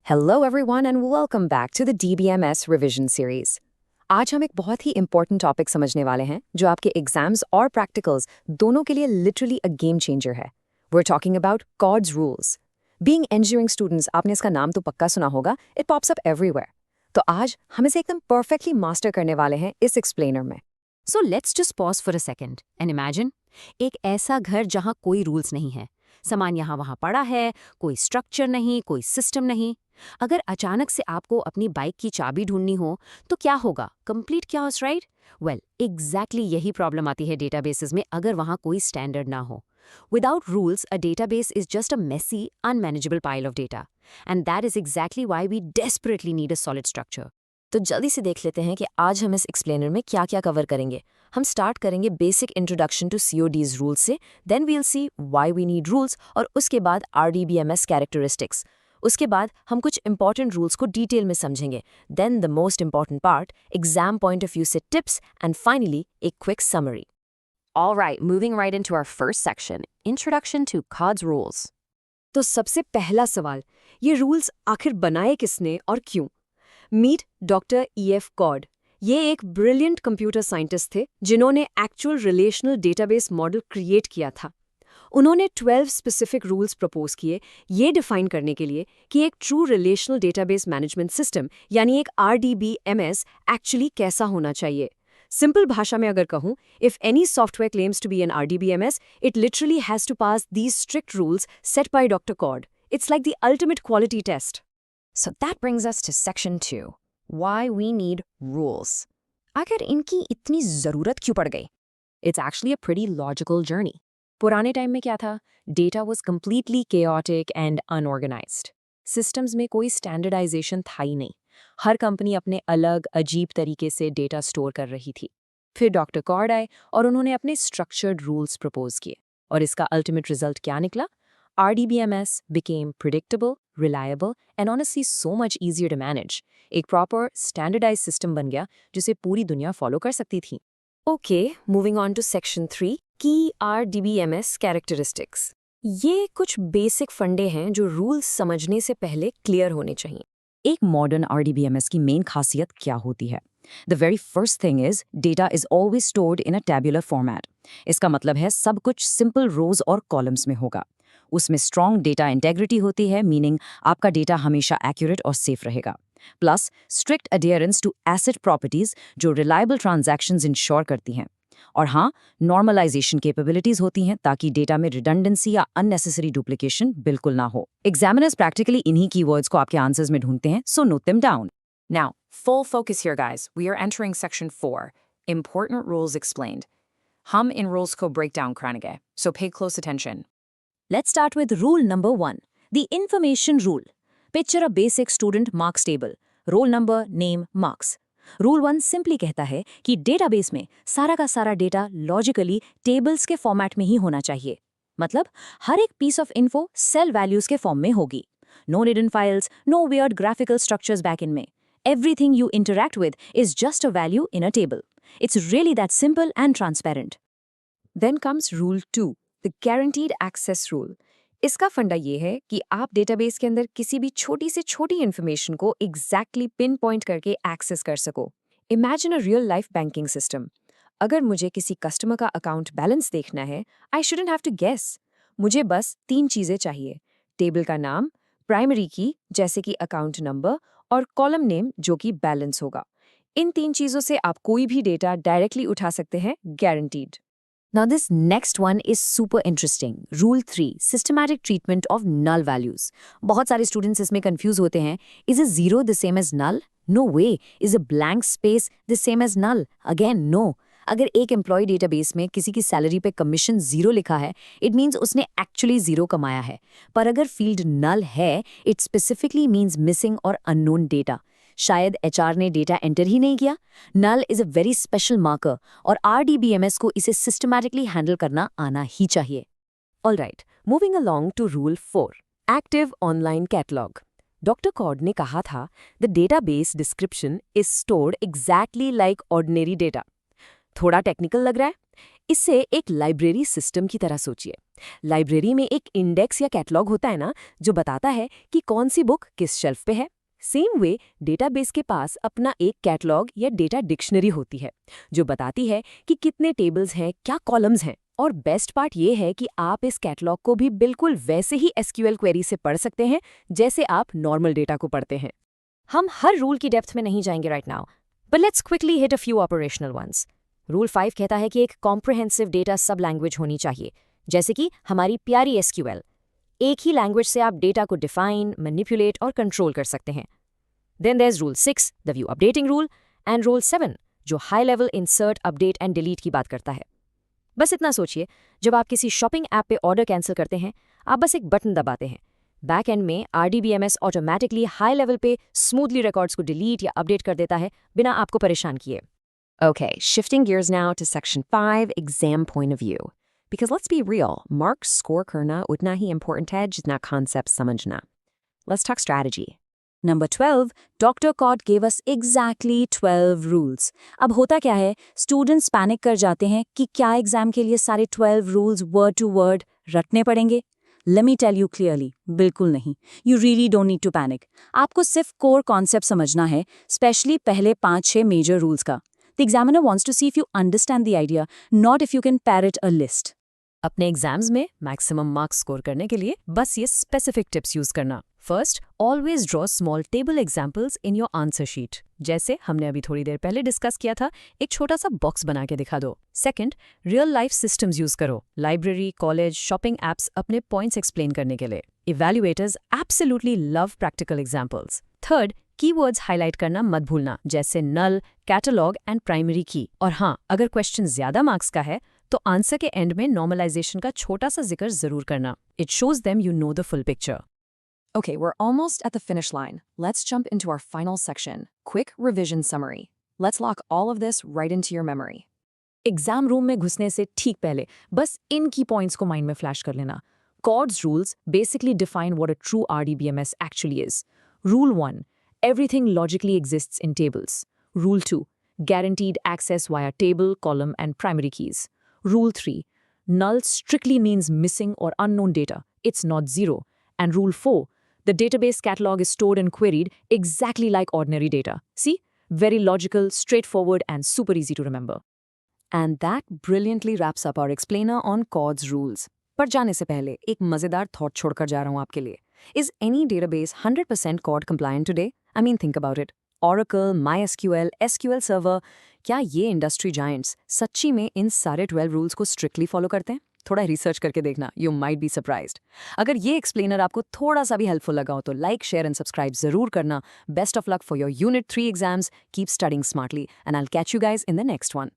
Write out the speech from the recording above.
Hello everyone and welcome back to the DBMS revision series. आज हम एक बहुत ही important topic समझने वाले हैं जो आपके exams और practicals दोनों के लिए literally a game changer है. We're talking about CODS rules. Being engineering students, आपने इसका नाम तो पक्का सुना होगा, it pops up everywhere. तो आज हम इसे एकदम perfectly master करने वाले हैं इस explainer में. So let's just pause for a second and imagine एक ऐसा घर जहाँ कोई रूल्स नहीं है, सामान यहाँ वहाँ पड़ा है, कोई स्ट्रक्चर नहीं, कोई सिस्टम नहीं. अगर अचानक से आपको अपनी बाइक की चाबी ढूंढनी हो तो क्या होगा? Complete chaos, right? Well, exactly यही प्रॉब्लम आती है डेटाबेसेस में अगर वहाँ कोई स्टैंडर्ड ना हो. Without rules, a database is just a messy, unmanageable pile of data. And that is exactly why we desperately need a solid structure. तो जल्दी से देख लेते हैं कि आज हम इस एक्सप्लेनर में क्या क्या कवर करेंगे. हम स्टार्ट करेंगे basic introduction to CODs rules से, then we'll see why we need rules और उसके बाद RDBMS कैरेक्टरिस्टिक्स. उसके बाद हम कुछ इंपॉर्टेंट रूल्स को डिटेल में समझेंगे, then the most important part, exam point of view से टिप्स एंड फाइनली एक quick summary. All right, moving right into our first section, Introduction to CODS Rules. तो सबसे पहला सवाल, ये रूल्स आखिर बनाए किसने और क्यों? Meet doctor EF Codd. ये एक ब्रिलियंट कंप्यूटर साइंटिस्ट थे जिन्होंने actual relational database model create किया था. उन्होंने 12 स्पेसिफिक रूल्स प्रपोज किए ये डिफाइन करने के लिए कि एक true relational database management system यानी एक RDBMS एक्चुअली कैसा होना चाहिए. सिंपल भाषा में अगर कहूं, if any software claims to be an RDBMS, it literally has to pass these strict rules set by doctor Codd. It's like the ultimate quality test. So that brings us to section 2, why we need rules. आखिर इनकी इतनी ज़रूरत क्यों पड़ गई? It's actually a pretty logical journey. पुराने time में क्या था? Data was completely chaotic and unorganized. Systems में कोई standardization था ही नहीं. हर कंपनी अपने अलग अजीब तरीके से डेटा स्टोर कर रही थी. फिर डॉक्टर कॉर्ड आए और उन्होंने अपने structured rules प्रपोज किए. और इसका ultimate result क्या निकला? RDBMS became predictable, reliable, and honestly so much easier to manage. एक proper standardized system बन गया जिसे पूरी दुनिया follow कर सकती थी. Okay, moving on to section 3, key RDBMS characteristics. ये कुछ बेसिक फंडे हैं जो रूल्स समझने से पहले क्लियर होने चाहिए. एक मॉडर्न RDBMS की मेन खासियत क्या होती है? The very first thing is data is always stored in a tabular format. इसका मतलब है सब कुछ सिंपल रोज और कॉलम्स में होगा. उसमें स्ट्रॉन्ग डेटा इंटेग्रिटी होती है, मीनिंग आपका डेटा हमेशा एक्यूरेट और सेफ रहेगा. Plus strict adherence to asset properties जो रिलायबल ट्रांजैक्शंस इंश्योर करती हैं. और हाँ, नॉर्मलाइजेशन कैपेबिलिटीज होती हैं ताकि डेटा में रिडंडेंसी या अननेसेसरी डुप्लीकेशन बिल्कुल ना हो. एग्जामिनर्स प्रैक्टिकली इन्हीं कीवर्ड्स को आपके आंसर्स में ढूंढते हैं, so note them down. Now, full focus here, guys. We are entering section 4, important rules explained. हम इन rules को break down करेंगे, so pay close attention. Let's start with rule number 1, the information rule. Picture a basic student marks table. Roll number, name, marks. Rule 1 simply कहता है कि database में सारा का सारा डेटा लॉजिकली टेबल्स के फॉर्मेट में ही होना चाहिए. मतलब हर एक piece of info cell values के फॉर्म में होगी. No hidden files, no weird graphical structures back in में. Everything you interact with is just a value in a table. It's really that simple and transparent. Then comes rule 2, the guaranteed access rule. इसका फंडा ये है कि आप database के अंदर किसी भी छोटी से छोटी इन्फॉर्मेशन को एग्जैक्टली पिन पॉइंट करके एक्सेस कर सको. Imagine a real life banking system. अगर मुझे किसी कस्टमर का अकाउंट बैलेंस देखना है, I shouldn't have to guess. मुझे बस 3 चीजें चाहिए: टेबल का नाम, प्राइमरी की जैसे कि अकाउंट नंबर और कॉलम नेम जो कि बैलेंस होगा. इन 3 चीजों से आप कोई भी डेटा डायरेक्टली उठा सकते हैं, guaranteed. Now this next one is super interesting. Rule 3, systematic treatment of null values. बहुत सारे students इसमें confuse होते हैं. Is a 0 the same as null? No way. Is a blank space the same as null? Again, no. अगर एक employ database में किसी की सैलरी पे कमीशन 0 लिखा है, इट मीन्स उसने एक्चुअली 0 कमाया है. पर अगर फील्ड नल है, इट स्पेसिफिकली मीन्स मिसिंग और अननोन डेटा. शायद HR ने डेटा एंटर ही नहीं किया. Null is a very special marker और RDBMS को इसे सिस्टमैटिकली हैंडल करना आना ही चाहिए. Alright, moving along to rule 4, active online catalog. Doctor Codd ने कहा था, the database description is stored exactly like ordinary data. थोड़ा टेक्निकल लग रहा है? इससे एक लाइब्रेरी सिस्टम की तरह सोचिए। लाइब्रेरी में एक इंडेक्स या कैटलॉग होता है ना, जो बताता है कि कौन सी बुक किस शेल्फ पे है। सेम वे डेटाबेस के पास अपना एक कैटलॉग या डेटा डिक्शनरी होती है, जो बताती है कि कितने टेबल्स हैं, क्या कॉलम्स हैं। और बेस्ट पार्ट ये है कि आप इस कैटलॉग को भी बिल्कुल वैसे ही एसक्यूएल क्वेरी से पढ़ सकते हैं जैसे आप नॉर्मल डेटा को पढ़ते हैं। हम हर रूल की डेप्थ में नहीं जाएंगे right now, but let's quickly hit a few operational ones. Rule 5 कहता है कि एक कॉम्प्रिहेंसिव डेटा सब लैंग्वेज होनी चाहिए, जैसे कि हमारी प्यारी एसक्यूएल। एक ही लैंग्वेज से आप डेटा को डिफाइन, मैनिपुलेट और कंट्रोल कर सकते हैं। Then there is rule 6, the view updating rule, and rule 7, जो high level insert, update and delete की बात करता है। बस इतना सोचिए, जब आप किसी शॉपिंग ऐप पे ऑर्डर कैंसिल करते हैं, आप बस एक बटन दबाते हैं। बैक एंड में RDBMS ऑटोमेटिकली हाई लेवल पे स्मूथली रिकॉर्ड्स को डिलीट या अपडेट कर देता है बिना आपको परेशान किए। Okay, shifting gears now to Section 5, exam point of view. Because let's be real, marks score करना उतना ही important है जितना concept समझना. Let's talk strategy. Number 12, Dr. Cod gave us exactly 12 rules. अब होता क्या है, students panic कर जाते हैं कि क्या exam के लिए सारे 12 rules word to word रटने पड़ेंगे? Let me tell you clearly, बिल्कुल नहीं. You really don't need to panic. आपको सिर्फ core concept समझना है, especially पहले 5-6 major rules का. The examiner wants to see if you understand the idea, not if you can parrot a list. अपने exams में मैक्सिमम मार्क्स स्कोर करने के लिए बस ये स्पेसिफिक टिप्स यूज करना। First, always draw small table examples in your answer sheet. जैसे हमने अभी थोड़ी देर पहले डिस्कस किया था, एक छोटा सा बॉक्स बना के दिखा दो। Second, real life systems use करो, लाइब्रेरी, कॉलेज, शॉपिंग एप्स अपने पॉइंट्स एक्सप्लेन करने के लिए। Evaluators absolutely love practical examples. Third, keywords highlight करना मत भूलना, जैसे नल, कैटलॉग एंड प्राइमरी की। और हाँ, अगर क्वेश्चन ज्यादा मार्क्स का है तो आंसर के एंड में नॉर्मलाइजेशन का छोटा सा जिक्र जरूर करना। It shows them you know the full picture. Okay, we're almost at the finish line. Let's jump into our final section. Quick revision summary. Let's lock all of this right into your memory. Exam room में घुसने से ठीक पहले बस इन की points को mind में flash कर लेना। Cod's rules basically define what a true RDBMS actually is. Rule 1, everything logically exists in tables. Rule 2, guaranteed access via table, column, and primary keys. Rule 3, null strictly means missing or unknown data. It's not zero. And Rule 4, the database catalog is stored and queried exactly like ordinary data. See? Very logical, straightforward, and super easy to remember. And that brilliantly wraps up our explainer on Cod's rules. पर जाने से पहले एक मजेदार thought छोड़कर जा रहा हूं आपके लिए। Is any database 100% Cod compliant today? I mean, think about it. Oracle, MySQL, SQL Server, क्या ये इंडस्ट्री जायंट्स सच्ची में इन सारे 12 रूल्स को स्ट्रिक्टली फॉलो करते हैं? थोड़ा रिसर्च करके देखना, यू माइट बी सरप्राइज्ड। अगर ये एक्सप्लेनर आपको थोड़ा सा भी हेल्पफुल लगा हो तो लाइक, शेयर एंड सब्सक्राइब जरूर करना। Best of luck for your unit 3 exams, keep studying smartly and I will catch you guys in the next one.